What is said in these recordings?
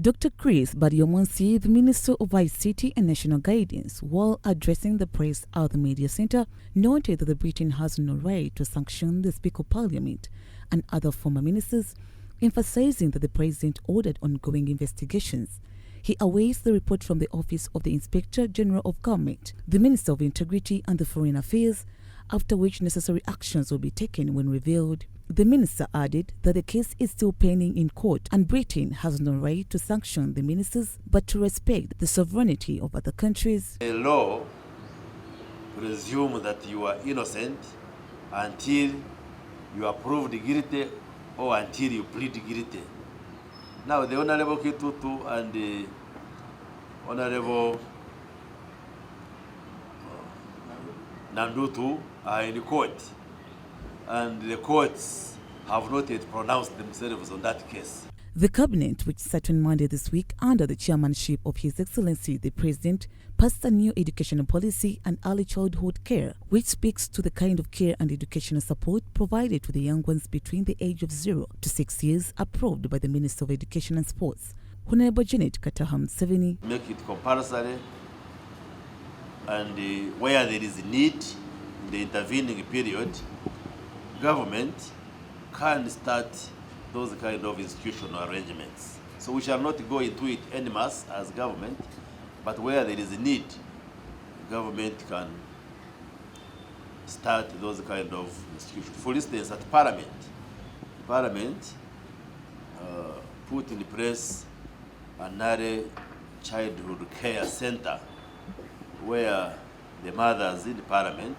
Dr. Hon Baryomunsi, the Minister of ICT and National Guidance, while addressing the press at the media center, noted that Britain has no right to sanction the Speaker of Parliament and other former ministers, emphasizing that the President ordered ongoing investigations. He awaits the report from the Office of the Inspector General of Government, the Minister of Integrity and the Foreign Affairs, after which necessary actions will be taken when revealed. The minister added that the case is still pending in court and Britain has no right to sanction the ministers but to respect the sovereignty of other countries. The law presumes that you are innocent until you are proved guilty or until you plead guilty. Now the Honorable Kitutu and the Honorable Nandutu are in court, and the courts have not yet pronounced themselves on that case. The cabinet, which sat on Monday this week under the chairmanship of His Excellency the President, passed a new educational policy and early childhood care, which speaks to the kind of care and educational support provided to the young ones between the age of 0 to 6 years, approved by the Minister of Education and Sports, Hon Janet Kataham Seveni. Make it compulsory, and where there is need in the intervening period, government can start those kind of institutional arrangements. So we shall not go into it en masse as government, but where there is a need, government can start those kind of institutions. For instance, at Parliament put in place another childhood care center where the mothers in the Parliament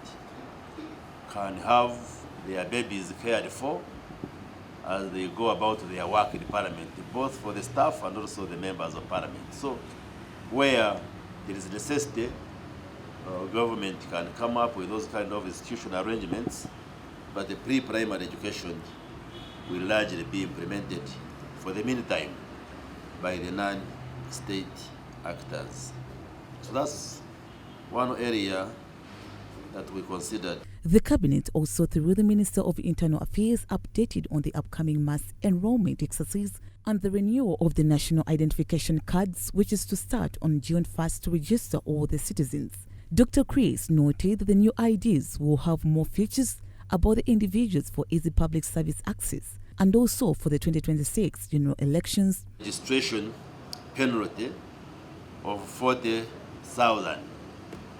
can have their babies cared for as they go about their work in the Parliament, both for the staff and also the members of Parliament. So where there is necessity, government can come up with those kind of institutional arrangements, but the pre-primary education will largely be implemented for the meantime by the non-state actors. So that's one area that we considered. The cabinet also, through the Minister of Internal Affairs, updated on the upcoming mass enrollment exercise and the renewal of the national identification cards, which is to start on June 1st to register all the citizens. Dr. Chris noted that the new IDs will have more features about the individuals for easy public service access and also for the 2026 general elections. Registration penalty of 40,000,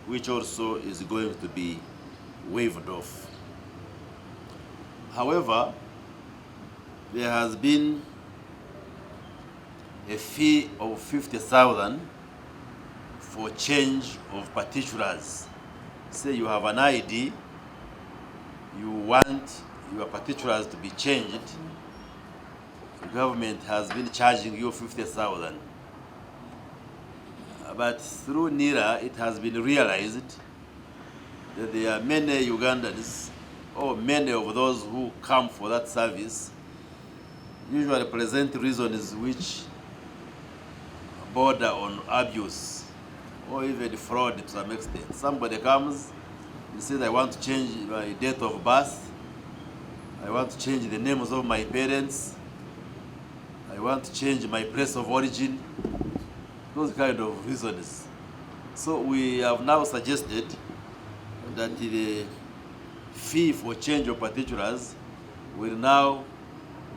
which also is going to be waived off. However, there has been a fee of 50,000 for change of particulars. Say you have an ID, you want your particulars to be changed, the government has been charging you 50,000. But through NIRA, it has been realized that there are many Ugandans, or many of those who come for that service, usually present reasons which border on abuse or even fraud to some extent. Somebody comes and says, I want to change my date of birth, I want to change the names of my parents, I want to change my place of origin, those kind of reasons. So we have now suggested that the fee for change of particulars will now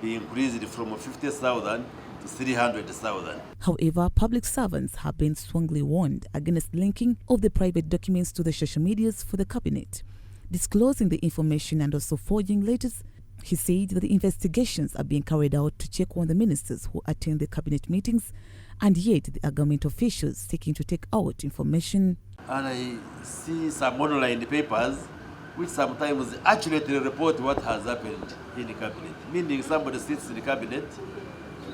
be increased from 50,000 to 300,000. However, public servants have been strongly warned against linking of the private documents to the social medias for the cabinet, disclosing the information and also forging letters. He said that the investigations are being carried out to check on the ministers who attend the cabinet meetings, and yet there are government officials seeking to take out information. And I see some online papers which sometimes accurately report what has happened in the cabinet. Meaning somebody sits in the cabinet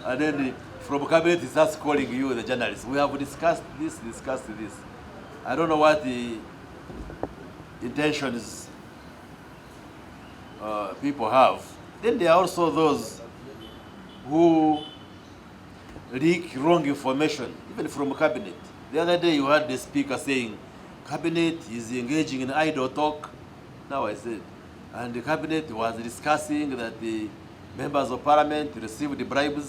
and then from cabinet he starts calling you, the journalist. We have discussed this. I don't know what the intentions people have. Then there are also those who leak wrong information, even from cabinet. The other day you heard the speaker saying, cabinet is engaging in idle talk. Now I said, and the cabinet was discussing that the members of parliament received bribes.